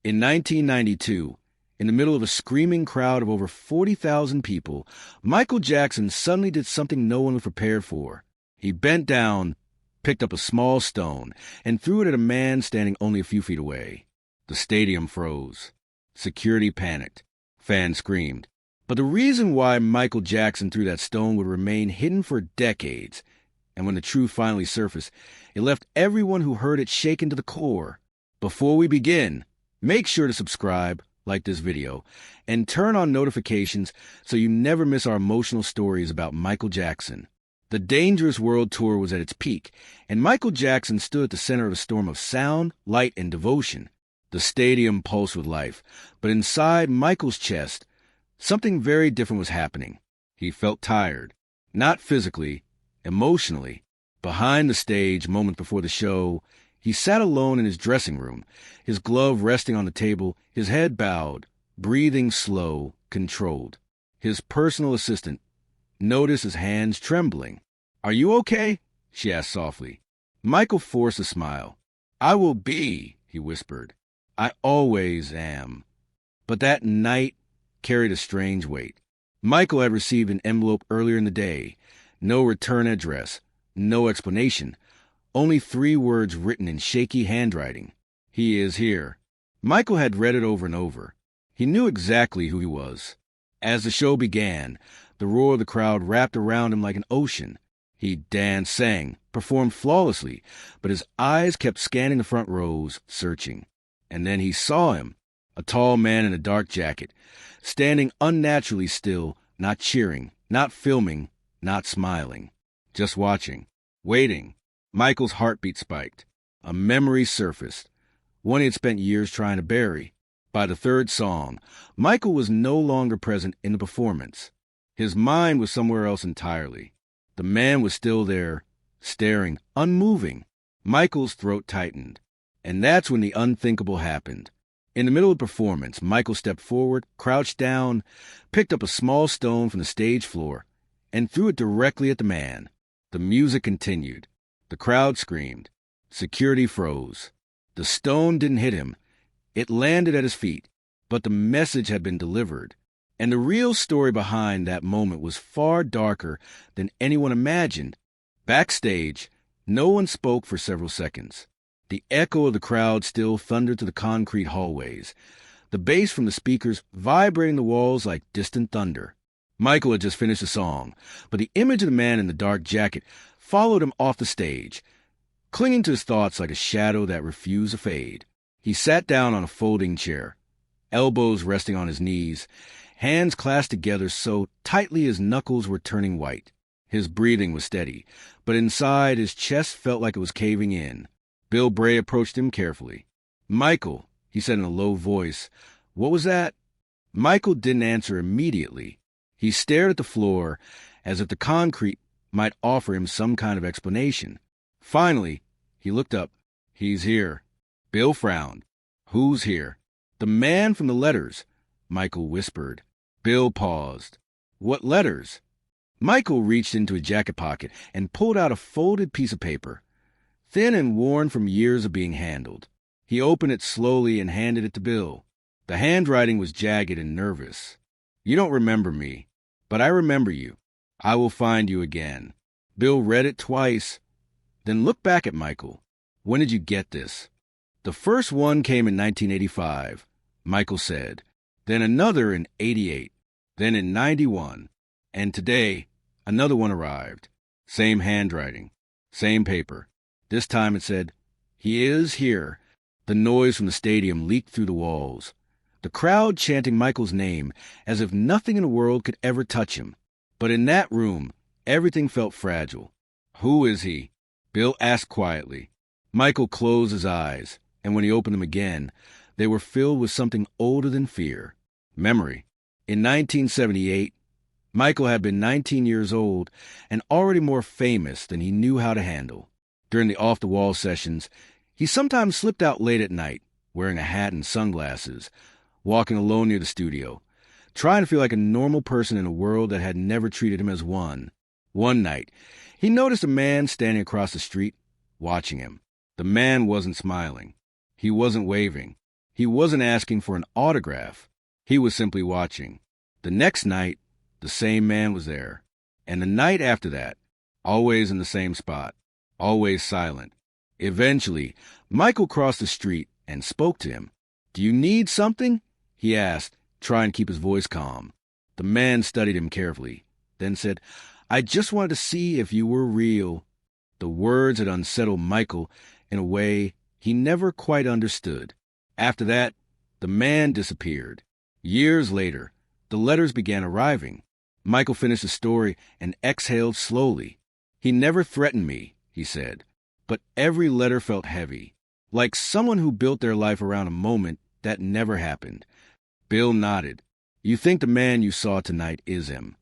In 1992, in the middle of a screaming crowd of over 40,000 people, Michael Jackson suddenly did something no one was prepared for. He bent down, picked up a small stone, and threw it at a man standing only a few feet away. The stadium froze. Security panicked. Fans screamed. But the reason why Michael Jackson threw that stone would remain hidden for decades, and when the truth finally surfaced, it left everyone who heard it shaken to the core. Before we begin, make sure to subscribe, like this video, and turn on notifications so you never miss our emotional stories about Michael Jackson. The Dangerous World Tour was at its peak, and Michael Jackson stood at the center of a storm of sound, light, and devotion. The stadium pulsed with life, but inside Michael's chest, something very different was happening. He felt tired, not physically, emotionally. Behind the stage, moments before the show, he sat alone in his dressing room, his glove resting on the table, his head bowed, breathing slow, controlled. His personal assistant noticed his hands trembling. "Are you okay?" she asked softly. Michael forced a smile. "I will be," he whispered. "I always am." But that night carried a strange weight. Michael had received an envelope earlier in the day. No return address, no explanation, only 3 words written in shaky handwriting. "He is here." Michael had read it over and over. He knew exactly who he was. As the show began, the roar of the crowd wrapped around him like an ocean. He danced, sang, performed flawlessly, but his eyes kept scanning the front rows, searching. And then he saw him, a tall man in a dark jacket, standing unnaturally still, not cheering, not filming, not smiling, just watching, waiting. Michael's heartbeat spiked. A memory surfaced, one he had spent years trying to bury. By the 3rd song, Michael was no longer present in the performance. His mind was somewhere else entirely. The man was still there, staring, unmoving. Michael's throat tightened. And that's when the unthinkable happened. In the middle of the performance, Michael stepped forward, crouched down, picked up a small stone from the stage floor, and threw it directly at the man. The music continued. The crowd screamed. Security froze. The stone didn't hit him. It landed at his feet, but the message had been delivered. And the real story behind that moment was far darker than anyone imagined. Backstage, no one spoke for several seconds. The echo of the crowd still thundered to the concrete hallways, the bass from the speakers vibrating the walls like distant thunder. Michael had just finished the song, but the image of the man in the dark jacket followed him off the stage, clinging to his thoughts like a shadow that refused to fade. He sat down on a folding chair, elbows resting on his knees, hands clasped together so tightly his knuckles were turning white. His breathing was steady, but inside his chest felt like it was caving in. Bill Bray approached him carefully. "Michael," he said in a low voice, "what was that?" Michael didn't answer immediately. He stared at the floor as if the concrete might offer him some kind of explanation. Finally, he looked up. "He's here." Bill frowned. "Who's here?" "The man from the letters," Michael whispered. Bill paused. "What letters?" Michael reached into his jacket pocket and pulled out a folded piece of paper, thin and worn from years of being handled. He opened it slowly and handed it to Bill. The handwriting was jagged and nervous. "You don't remember me, but I remember you. I will find you again." Bill read it twice, then looked back at Michael. "When did you get this?" "The first one came in 1985, Michael said. Then another in 88. Then in 91. And today, another one arrived. Same handwriting. Same paper. This time it said, 'He is here.'" The noise from the stadium leaked through the walls. The crowd chanting Michael's name as if nothing in the world could ever touch him. But in that room, everything felt fragile. "Who is he?" Bill asked quietly. Michael closed his eyes, and when he opened them again, they were filled with something older than fear. Memory. In 1978, Michael had been 19 years old and already more famous than he knew how to handle. During the off-the-wall sessions, he sometimes slipped out late at night, wearing a hat and sunglasses, walking alone near the studio, trying to feel like a normal person in a world that had never treated him as one. One night, he noticed a man standing across the street, watching him. The man wasn't smiling. He wasn't waving. He wasn't asking for an autograph. He was simply watching. The next night, the same man was there. And the night after that, always in the same spot, always silent. Eventually, Michael crossed the street and spoke to him. "Do you need something?" he asked, trying to keep his voice calm. The man studied him carefully, then said, "I just wanted to see if you were real." The words had unsettled Michael in a way he never quite understood. After that, the man disappeared. Years later, the letters began arriving. Michael finished the story and exhaled slowly. "He never threatened me," he said, "but every letter felt heavy, like someone who built their life around a moment that never happened." Bill nodded. "You think the man you saw tonight is him?"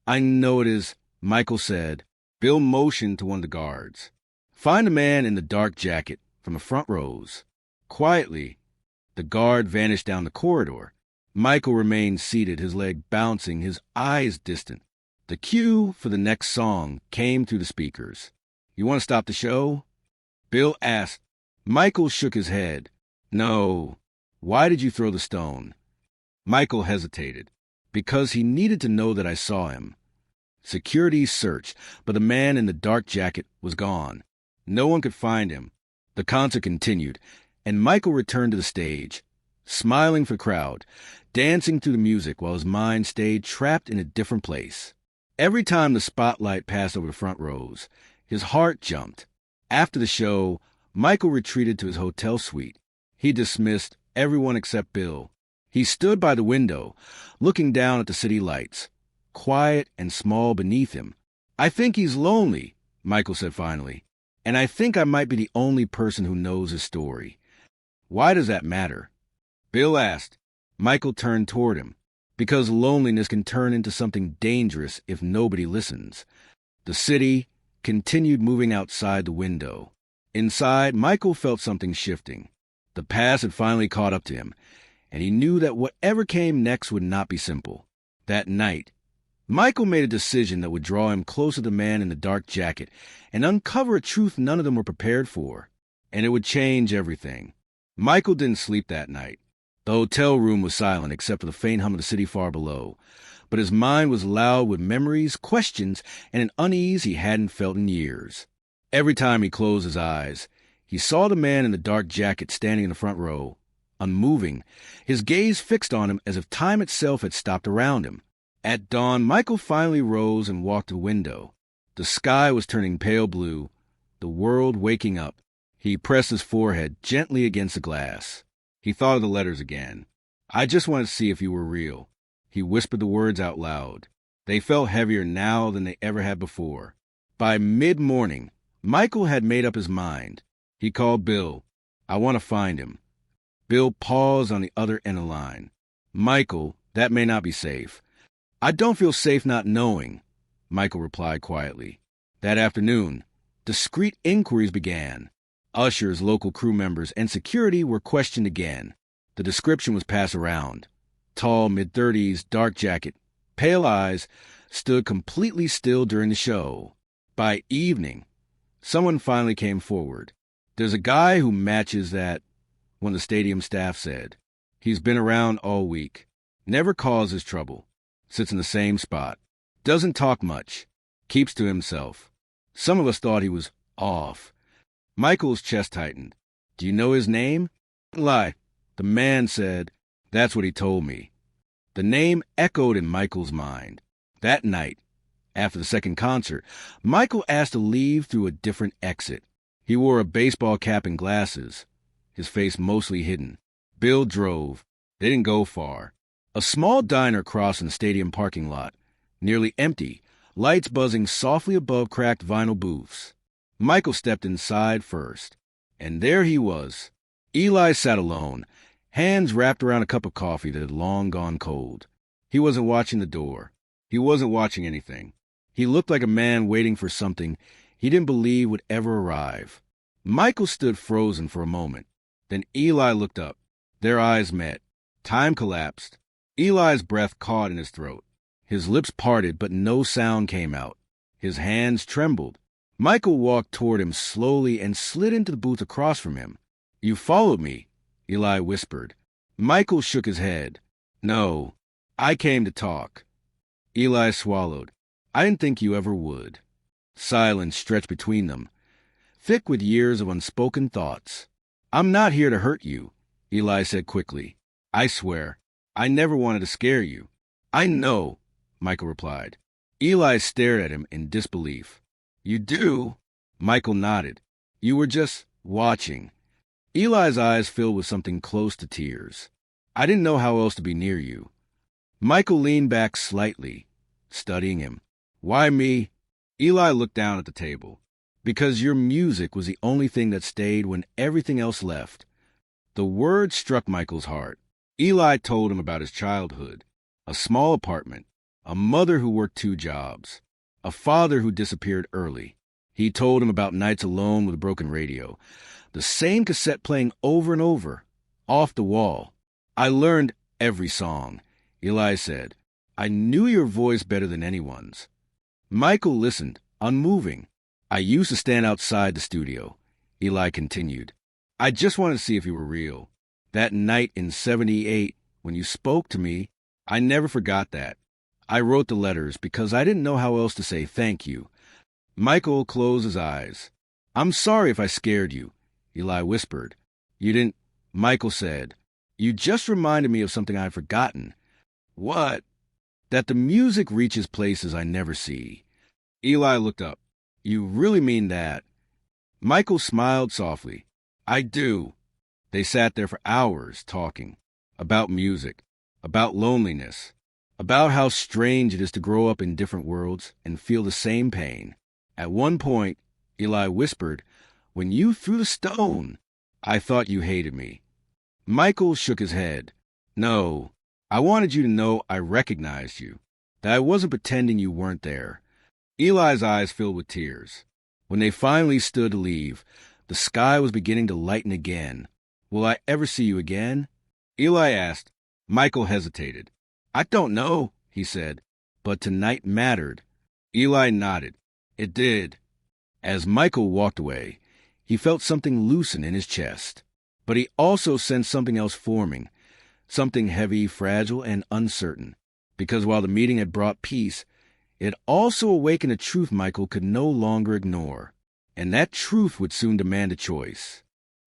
"I know it is," Michael said. Bill motioned to one of the guards. "Find a man in the dark jacket from the front rows." Quietly, the guard vanished down the corridor. Michael remained seated, his leg bouncing, his eyes distant. The cue for the next song came through the speakers. "You want to stop the show?" Bill asked. Michael shook his head. "No. Why did you throw the stone?" Michael hesitated. "Because he needed to know that I saw him." Security searched, but the man in the dark jacket was gone. No one could find him. The concert continued, and Michael returned to the stage, smiling for the crowd, dancing through the music while his mind stayed trapped in a different place. Every time the spotlight passed over the front rows, his heart jumped. After the show, Michael retreated to his hotel suite. He dismissed everyone except Bill. He stood by the window, looking down at the city lights, quiet and small beneath him. "I think he's lonely," Michael said finally, "and I think I might be the only person who knows his story." "Why does that matter?" Bill asked. Michael turned toward him. "Because loneliness can turn into something dangerous if nobody listens." The city continued moving outside the window. Inside, Michael felt something shifting. The past had finally caught up to him, and he knew that whatever came next would not be simple. That night, Michael made a decision that would draw him closer to the man in the dark jacket and uncover a truth none of them were prepared for. And it would change everything. Michael didn't sleep that night. The hotel room was silent except for the faint hum of the city far below. But his mind was loud with memories, questions, and an unease he hadn't felt in years. Every time he closed his eyes, he saw the man in the dark jacket standing in the front row, unmoving, his gaze fixed on him as if time itself had stopped around him. At dawn, Michael finally rose and walked to the window. The sky was turning pale blue, the world waking up. He pressed his forehead gently against the glass. He thought of the letters again. "I just wanted to see if you were real." He whispered the words out loud. They felt heavier now than they ever had before. By mid-morning, Michael had made up his mind. He called Bill. "I want to find him." Bill paused on the other end of the line. "Michael, that may not be safe." "I don't feel safe not knowing," Michael replied quietly. That afternoon, discreet inquiries began. Ushers, local crew members, and security were questioned again. The description was passed around. Tall, mid-30s, dark jacket, pale eyes, stood completely still during the show. By evening, someone finally came forward. "There's a guy who matches that," one of the stadium staff said. "He's been around all week. Never causes trouble. Sits in the same spot. Doesn't talk much. Keeps to himself." Some of us thought he was off. Michael's chest tightened. "Do you know his name?" "Lie." The man said, "That's what he told me." The name echoed in Michael's mind. That night, after the second concert, Michael asked to leave through a different exit. He wore a baseball cap and glasses, his face mostly hidden. Bill drove. They didn't go far. A small diner crossed in the stadium parking lot, nearly empty, lights buzzing softly above cracked vinyl booths. Michael stepped inside first, and there he was. Eli sat alone, hands wrapped around a cup of coffee that had long gone cold. He wasn't watching the door. He wasn't watching anything. He looked like a man waiting for something he didn't believe would ever arrive. Michael stood frozen for a moment. Then Eli looked up. Their eyes met. Time collapsed. Eli's breath caught in his throat. His lips parted, but no sound came out. His hands trembled. Michael walked toward him slowly and slid into the booth across from him. "You followed me," Eli whispered. Michael shook his head. No, I came to talk. Eli swallowed. I didn't think you ever would. Silence stretched between them, thick with years of unspoken thoughts. I'm not here to hurt you, Eli said quickly. I swear, I never wanted to scare you. I know, Michael replied. Eli stared at him in disbelief. You do? Michael nodded. You were just watching. Eli's eyes filled with something close to tears. I didn't know how else to be near you. Michael leaned back slightly, studying him. Why me? Eli looked down at the table. Because your music was the only thing that stayed when everything else left. The word struck Michael's heart. Eli told him about his childhood, a small apartment, a mother who worked 2 jobs, a father who disappeared early. He told him about nights alone with a broken radio, the same cassette playing over and over, off the wall. I learned every song, Eli said. I knew your voice better than anyone's. Michael listened, unmoving. I used to stand outside the studio, Eli continued. I just wanted to see if you were real. That night in '78, when you spoke to me, I never forgot that. I wrote the letters because I didn't know how else to say thank you. Michael closed his eyes. I'm sorry if I scared you, Eli whispered. You didn't, Michael said. You just reminded me of something I'd forgotten. What? That the music reaches places I never see. Eli looked up. You really mean that? Michael smiled softly. I do. They sat there for hours talking. About music. About loneliness. About how strange it is to grow up in different worlds and feel the same pain. At one point, Eli whispered, When you threw the stone, I thought you hated me. Michael shook his head. No, I wanted you to know I recognized you, that I wasn't pretending you weren't there. Eli's eyes filled with tears. When they finally stood to leave, the sky was beginning to lighten again. Will I ever see you again? Eli asked. Michael hesitated. I don't know, he said, but tonight mattered. Eli nodded. It did. As Michael walked away, he felt something loosen in his chest, but he also sensed something else forming, something heavy, fragile, and uncertain, because while the meeting had brought peace, it also awakened a truth Michael could no longer ignore, and that truth would soon demand a choice.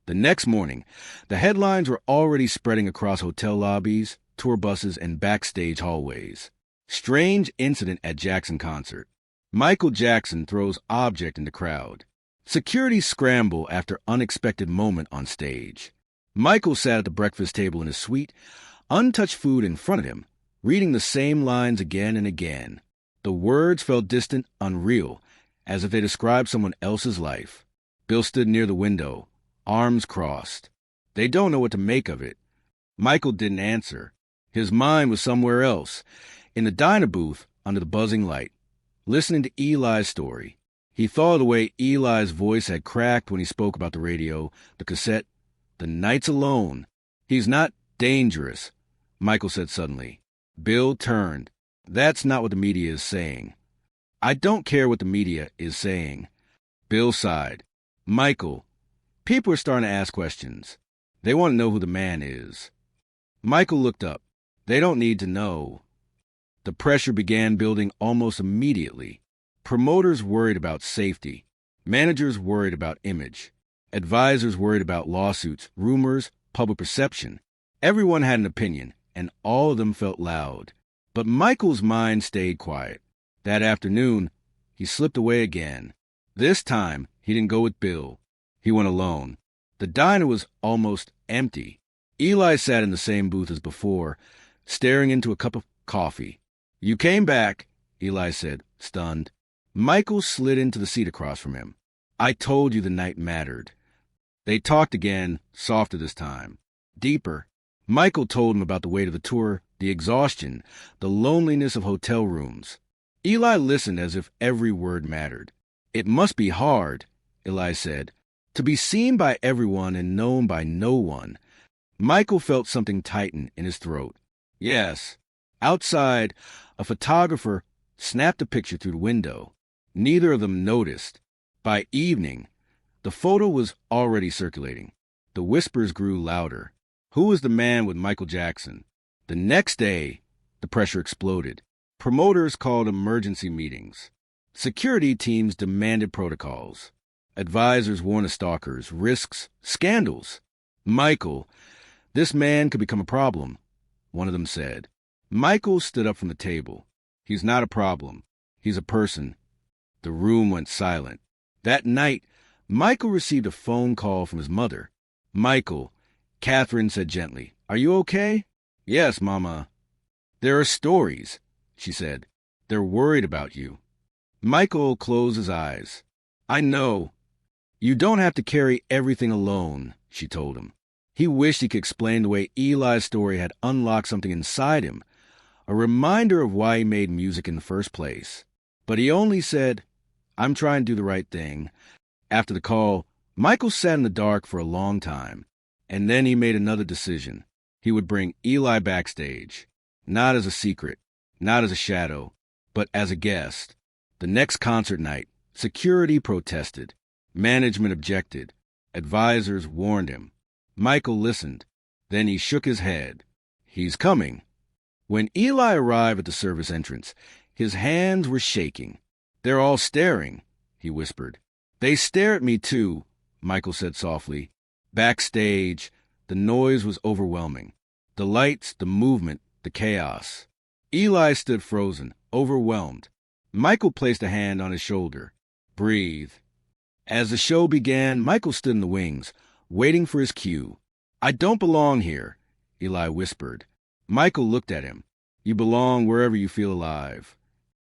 The next morning, the headlines were already spreading across hotel lobbies, tour buses, and backstage hallways. Strange incident at Jackson concert. Michael Jackson throws object into crowd. Security scramble after unexpected moment on stage. Michael sat at the breakfast table in his suite, untouched food in front of him, reading the same lines again and again. The words felt distant, unreal, as if they described someone else's life. Bill stood near the window, arms crossed. They don't know what to make of it. Michael didn't answer. His mind was somewhere else, in the diner booth under the buzzing light, listening to Eli's story. He thought of the way Eli's voice had cracked when he spoke about the radio, the cassette, the nights alone. He's not dangerous, Michael said suddenly. Bill turned. That's not what the media is saying. I don't care what the media is saying. Bill sighed. Michael, people are starting to ask questions. They want to know who the man is. Michael looked up. They don't need to know. The pressure began building almost immediately. Promoters worried about safety. Managers worried about image. Advisors worried about lawsuits, rumors, public perception. Everyone had an opinion, and all of them felt loud. But Michael's mind stayed quiet. That afternoon, he slipped away again. This time, he didn't go with Bill. He went alone. The diner was almost empty. Eli sat in the same booth as before, staring into a cup of coffee. You came back, Eli said, stunned. Michael slid into the seat across from him. I told you the night mattered. They talked again, softer this time, deeper. Michael told him about the weight of the tour, the exhaustion, the loneliness of hotel rooms. Eli listened as if every word mattered. It must be hard, Eli said, to be seen by everyone and known by no one. Michael felt something tighten in his throat. Yes. Outside, a photographer snapped a picture through the window. Neither of them noticed. By evening, the photo was already circulating. The whispers grew louder. Who was the man with Michael Jackson? The next day, the pressure exploded. Promoters called emergency meetings. Security teams demanded protocols. Advisors warned of stalkers, risks, scandals. Michael, this man could become a problem, one of them said. Michael stood up from the table. He's not a problem. He's a person. The room went silent. That night, Michael received a phone call from his mother. Michael, Catherine said gently, "Are you okay?" "Yes, Mama." "There are stories," she said. "They're worried about you." Michael closed his eyes. "I know. You don't have to carry everything alone," she told him. He wished he could explain the way Eli's story had unlocked something inside him, a reminder of why he made music in the first place. But he only said, "I'm trying to do the right thing." After the call, Michael sat in the dark for a long time, and then he made another decision. He would bring Eli backstage, not as a secret, not as a shadow, but as a guest. The next concert night, security protested. Management objected. Advisors warned him. Michael listened. Then he shook his head. He's coming. When Eli arrived at the service entrance, his hands were shaking. "They're all staring," he whispered. "They stare at me too," Michael said softly. Backstage, the noise was overwhelming. The lights, the movement, the chaos. Eli stood frozen, overwhelmed. Michael placed a hand on his shoulder. "Breathe." As the show began, Michael stood in the wings, waiting for his cue. "I don't belong here," Eli whispered. Michael looked at him. "You belong wherever you feel alive."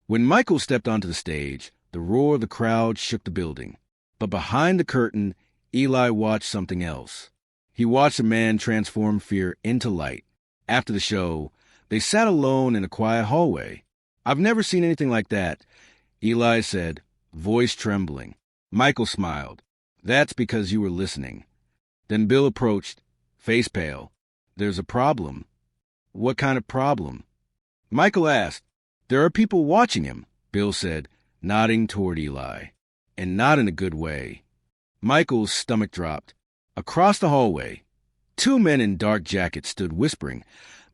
When Michael stepped onto the stage, the roar of the crowd shook the building. But behind the curtain, Eli watched something else. He watched a man transform fear into light. After the show, they sat alone in a quiet hallway. "I've never seen anything like that," Eli said, voice trembling. Michael smiled. "That's because you were listening." Then Bill approached, face pale. "There's a problem." "What kind of problem?" Michael asked. "There are people watching him," Bill said, nodding toward Eli. "And not in a good way." Michael's stomach dropped. Across the hallway, two men in dark jackets stood whispering,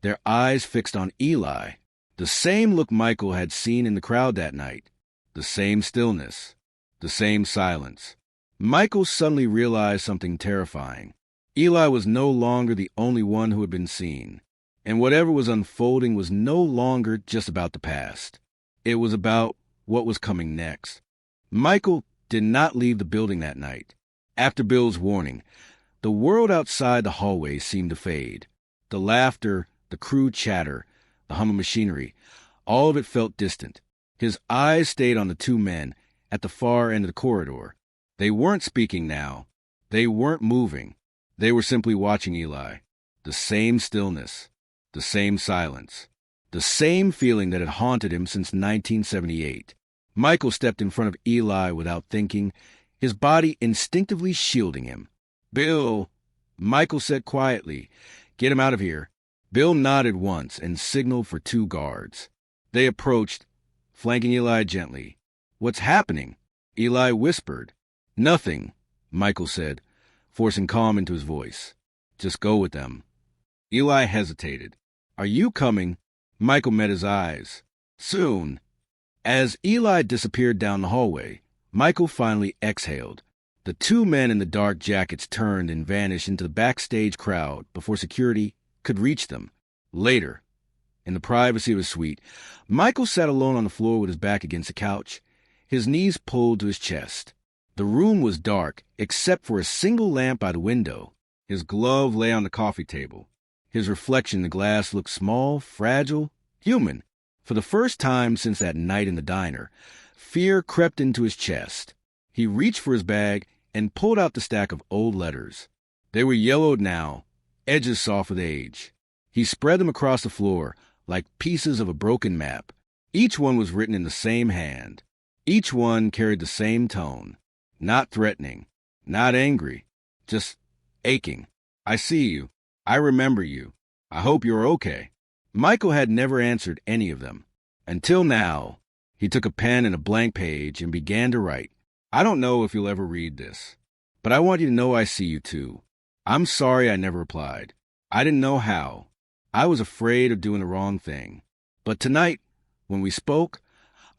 their eyes fixed on Eli. The same look Michael had seen in the crowd that night. The same stillness. The same silence. Michael suddenly realized something terrifying. Eli was no longer the only one who had been seen. And whatever was unfolding was no longer just about the past. It was about what was coming next. Michael did not leave the building that night. After Bill's warning, the world outside the hallway seemed to fade. The laughter, the crew chatter, the hum of machinery, all of it felt distant. His eyes stayed on the two men at the far end of the corridor. They weren't speaking now. They weren't moving. They were simply watching Eli. The same stillness. The same silence. The same feeling that had haunted him since 1978. Michael stepped in front of Eli without thinking, his body instinctively shielding him. "Bill," Michael said quietly, "get him out of here." Bill nodded once and signaled for two guards. They approached, flanking Eli gently. "What's happening?" Eli whispered. "Nothing," Michael said, forcing calm into his voice. "Just go with them." Eli hesitated. "Are you coming?" Michael met his eyes. "Soon." As Eli disappeared down the hallway, Michael finally exhaled. The two men in the dark jackets turned and vanished into the backstage crowd before security could reach them. Later, in the privacy of his suite, Michael sat alone on the floor with his back against the couch, his knees pulled to his chest. The room was dark, except for a single lamp by the window. His glove lay on the coffee table. His reflection in the glass looked small, fragile, human. For the first time since that night in the diner, fear crept into his chest. He reached for his bag and pulled out the stack of old letters. They were yellowed now, edges soft with age. He spread them across the floor like pieces of a broken map. Each one was written in the same hand. Each one carried the same tone. Not threatening, not angry, just aching. "I see you. I remember you. I hope you're okay." Michael had never answered any of them. Until now, he took a pen and a blank page and began to write. "I don't know if you'll ever read this, but I want you to know I see you too. I'm sorry I never replied. I didn't know how. I was afraid of doing the wrong thing. But tonight, when we spoke,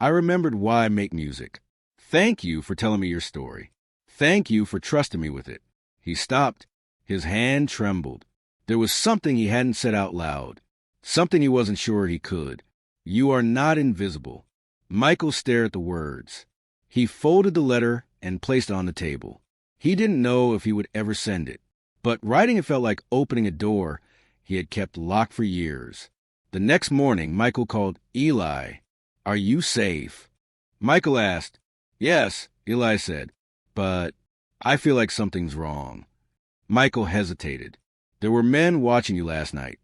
I remembered why I make music. Thank you for telling me your story. Thank you for trusting me with it." He stopped. His hand trembled. There was something he hadn't said out loud, something he wasn't sure he could. "You are not invisible." Michael stared at the words. He folded the letter and placed it on the table. He didn't know if he would ever send it, but writing it felt like opening a door he had kept locked for years. The next morning, Michael called Eli. "Are you safe?" Michael asked. "Yes," Eli said, "but I feel like something's wrong." Michael hesitated. "There were men watching you last night."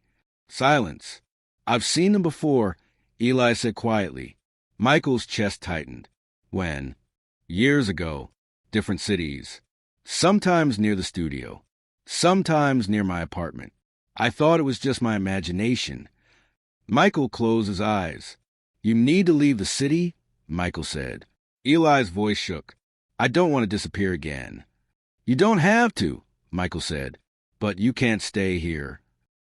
Silence. "I've seen them before," Eli said quietly. Michael's chest tightened. "When?" "Years ago. Different cities. Sometimes near the studio. Sometimes near my apartment. I thought it was just my imagination." Michael closed his eyes. "You need to leave the city," Michael said. Eli's voice shook. "I don't want to disappear again." "You don't have to," Michael said, "but you can't stay here."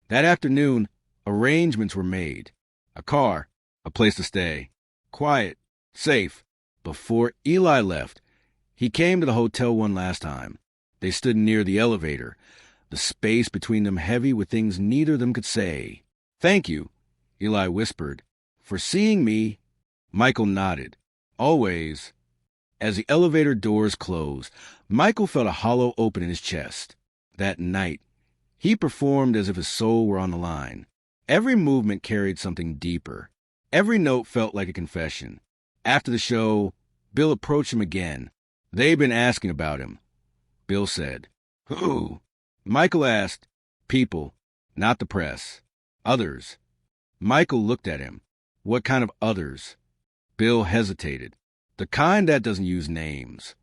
That afternoon, arrangements were made. A car, a place to stay. Quiet, safe. Before Eli left, he came to the hotel one last time. They stood near the elevator, the space between them heavy with things neither of them could say. "Thank you," Eli whispered, "for seeing me." Michael nodded. "Always." As the elevator doors closed, Michael felt a hollow open in his chest. That night, he performed as if his soul were on the line. Every movement carried something deeper. Every note felt like a confession. After the show, Bill approached him again. They'd been asking about him. Bill said, "Who?" Michael asked, "People, not the press. Others." Michael looked at him. "What kind of others?" Bill hesitated. "The kind that doesn't use names."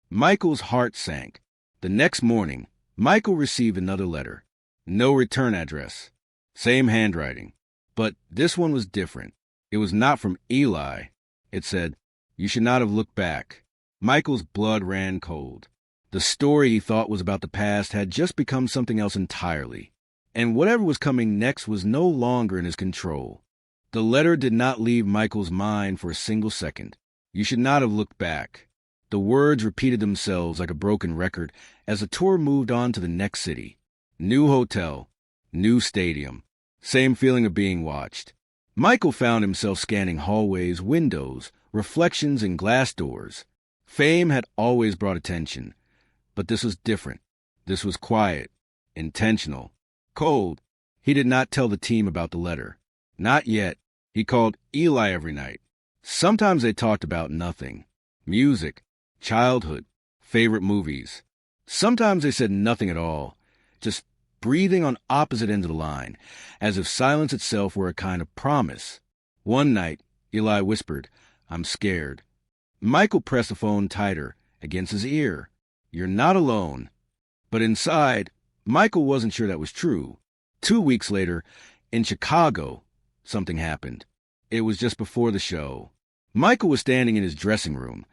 Michael's heart sank. The next morning, Michael received another letter. No return address. Same handwriting. But this one was different. It was not from Eli. It said, "You should not have looked back." Michael's blood ran cold. The story he thought was about the past had just become something else entirely. And whatever was coming next was no longer in his control. The letter did not leave Michael's mind for a single second. "You should not have looked back." The words repeated themselves like a broken record as the tour moved on to the next city. New hotel, new stadium, same feeling of being watched. Michael found himself scanning hallways, windows, reflections in glass doors. Fame had always brought attention, but this was different. This was quiet, intentional, cold. He did not tell the team about the letter. Not yet. He called Eli every night. Sometimes they talked about nothing. Music, childhood, favorite movies. Sometimes they said nothing at all, just breathing on opposite ends of the line, as if silence itself were a kind of promise. One night, Eli whispered, "I'm scared." Michael pressed the phone tighter against his ear. "You're not alone." But inside, Michael wasn't sure that was true. 2 weeks later, in Chicago, something happened. It was just before the show. Michael was standing in his dressing room,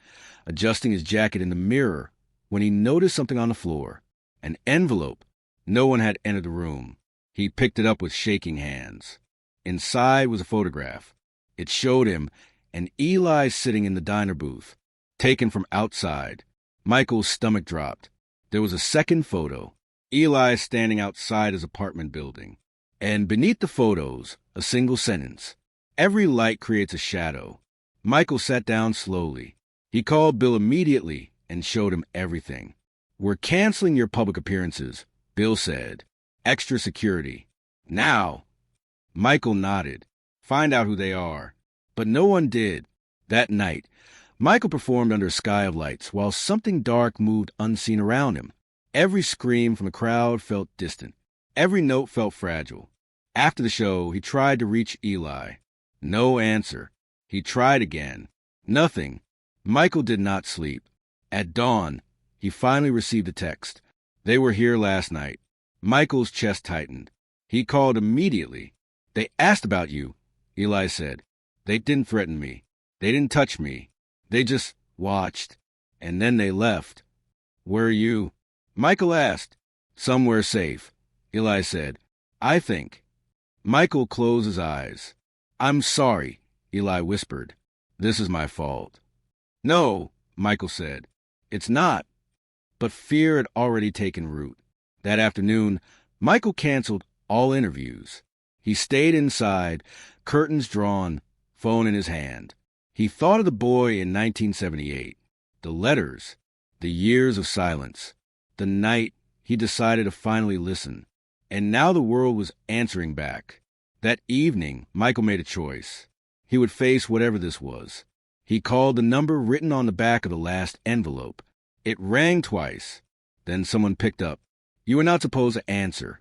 adjusting his jacket in the mirror, when he noticed something on the floor. An envelope. No one had entered the room. He picked it up with shaking hands. Inside was a photograph. It showed him and Eli sitting in the diner booth, taken from outside. Michael's stomach dropped. There was a second photo. Eli standing outside his apartment building. And beneath the photos, a single sentence. "Every light creates a shadow." Michael sat down slowly. He called Bill immediately and showed him everything. "We're canceling your public appearances," Bill said. "Extra security. Now." Michael nodded. "Find out who they are." But no one did. That night, Michael performed under a sky of lights while something dark moved unseen around him. Every scream from the crowd felt distant. Every note felt fragile. After the show, he tried to reach Eli. No answer. He tried again. Nothing. Michael did not sleep. At dawn, he finally received a text. "They were here last night." Michael's chest tightened. He called immediately. "They asked about you," Eli said. "They didn't threaten me. They didn't touch me. They just watched. And then they left." "Where are you?" Michael asked. "Somewhere safe," Eli said. I think. Michael closed his eyes. I'm sorry, Eli whispered. This is my fault. No, Michael said. It's not. But fear had already taken root. That afternoon, Michael canceled all interviews. He stayed inside, curtains drawn, phone in his hand. He thought of the boy in 1978, the letters, the years of silence, the night he decided to finally listen. And now the world was answering back. That evening, Michael made a choice. He would face whatever this was. He called the number written on the back of the last envelope. It rang twice. Then someone picked up. You were not supposed to answer.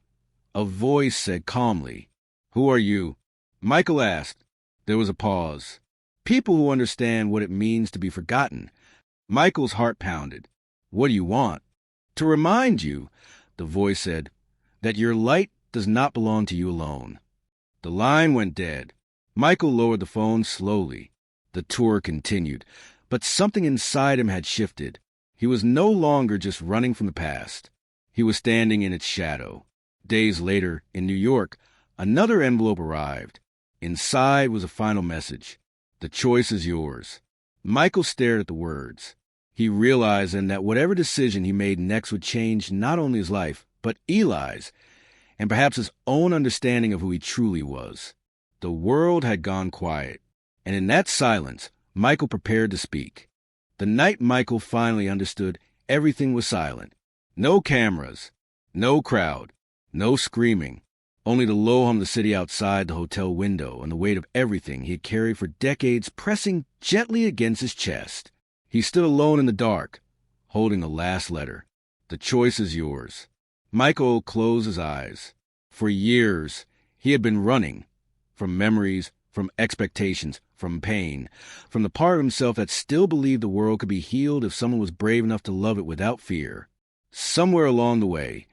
A voice said calmly, Who are you? Michael asked. There was a pause. People who understand what it means to be forgotten. Michael's heart pounded. What do you want? To remind you, the voice said, that your light does not belong to you alone. The line went dead. Michael lowered the phone slowly. The tour continued, but something inside him had shifted. He was no longer just running from the past. He was standing in its shadow. Days later, in New York, another envelope arrived. Inside was a final message. The choice is yours. Michael stared at the words. He realized then that whatever decision he made next would change not only his life, but Eli's, and perhaps his own understanding of who he truly was. The world had gone quiet, and in that silence, Michael prepared to speak. The night Michael finally understood, everything was silent. No cameras, no crowd, no screaming, only the low hum of the city outside the hotel window and the weight of everything he had carried for decades pressing gently against his chest. He stood alone in the dark, holding the last letter. The choice is yours. Michael closed his eyes. For years, he had been running from memories, from expectations, from pain, from the part of himself that still believed the world could be healed if someone was brave enough to love it without fear. Somewhere along the way,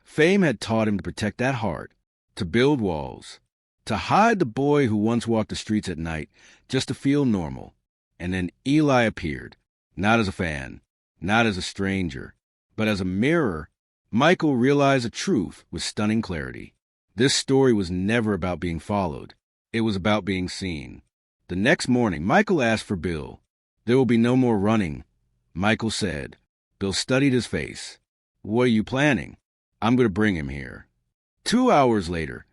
fame had taught him to protect that heart, to build walls, to hide the boy who once walked the streets at night just to feel normal. And then Eli appeared, not as a fan, not as a stranger, but as a mirror. Michael realized the truth with stunning clarity. This story was never about being followed. It was about being seen. The next morning, Michael asked for Bill. There will be no more running, Michael said. Bill studied his face. What are you planning? I'm going to bring him here. 2 hours later,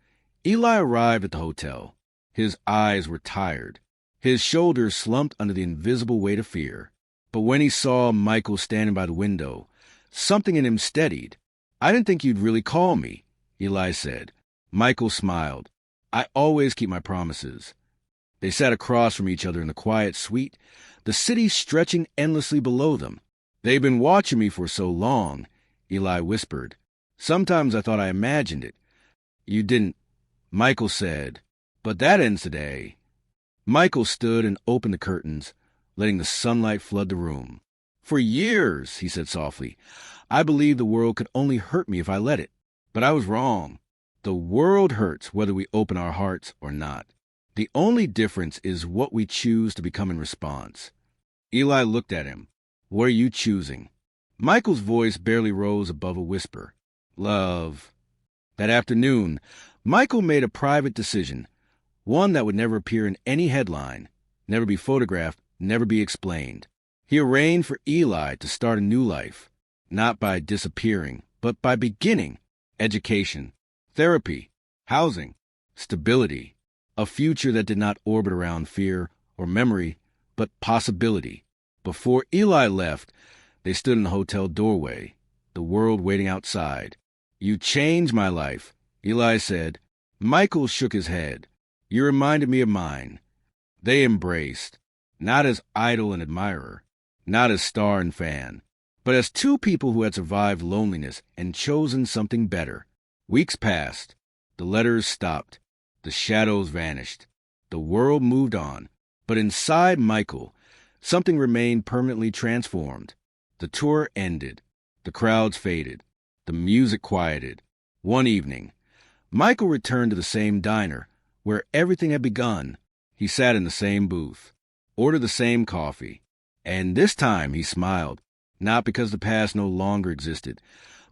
Eli arrived at the hotel. His eyes were tired. His shoulders slumped under the invisible weight of fear. But when he saw Michael standing by the window, something in him steadied. I didn't think you'd really call me, Eli said. Michael smiled. I always keep my promises. They sat across from each other in the quiet suite, the city stretching endlessly below them. They've been watching me for so long, Eli whispered. Sometimes I thought I imagined it. You didn't, Michael said. But that ends today. Michael stood and opened the curtains, letting the sunlight flood the room. For years, he said softly, I believed the world could only hurt me if I let it. But I was wrong. The world hurts whether we open our hearts or not. The only difference is what we choose to become in response. Eli looked at him. What are you choosing? Michael's voice barely rose above a whisper. Love. That afternoon, Michael made a private decision, one that would never appear in any headline, never be photographed, never be explained. He arranged for Eli to start a new life, not by disappearing, but by beginning. Education, therapy, housing, stability, a future that did not orbit around fear or memory, but possibility. Before Eli left, they stood in the hotel doorway, the world waiting outside. You changed my life, Eli said. Michael shook his head. You reminded me of mine. They embraced, not as idol and admirer, not as star and fan, but as two people who had survived loneliness and chosen something better. Weeks passed. The letters stopped. The shadows vanished. The world moved on. But inside Michael, something remained permanently transformed. The tour ended. The crowds faded. The music quieted. One evening, Michael returned to the same diner where everything had begun. He sat in the same booth, ordered the same coffee, and this time he smiled, not because the past no longer existed,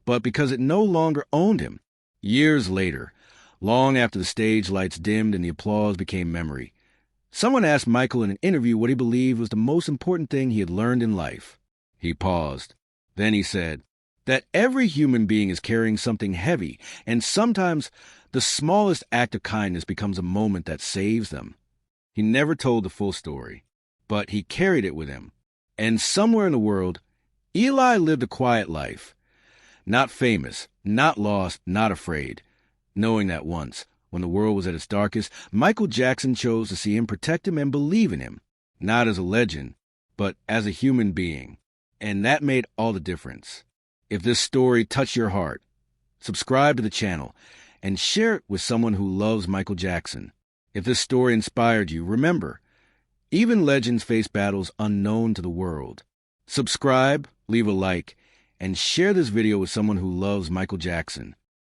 but because it no longer owned him. Years later, long after the stage lights dimmed and the applause became memory. Someone asked Michael in an interview what he believed was the most important thing he had learned in life. He paused. Then he said, that every human being is carrying something heavy, and sometimes the smallest act of kindness becomes a moment that saves them. He never told the full story, but he carried it with him. And somewhere in the world, Eli lived a quiet life. Not famous, not lost, not afraid. Knowing that once, when the world was at its darkest, Michael Jackson chose to see him, protect him, and believe in him. Not as a legend, but as a human being. And that made all the difference. If this story touched your heart, subscribe to the channel and share it with someone who loves Michael Jackson. If this story inspired you, remember, even legends face battles unknown to the world. Subscribe, leave a like, and share this video with someone who loves Michael Jackson.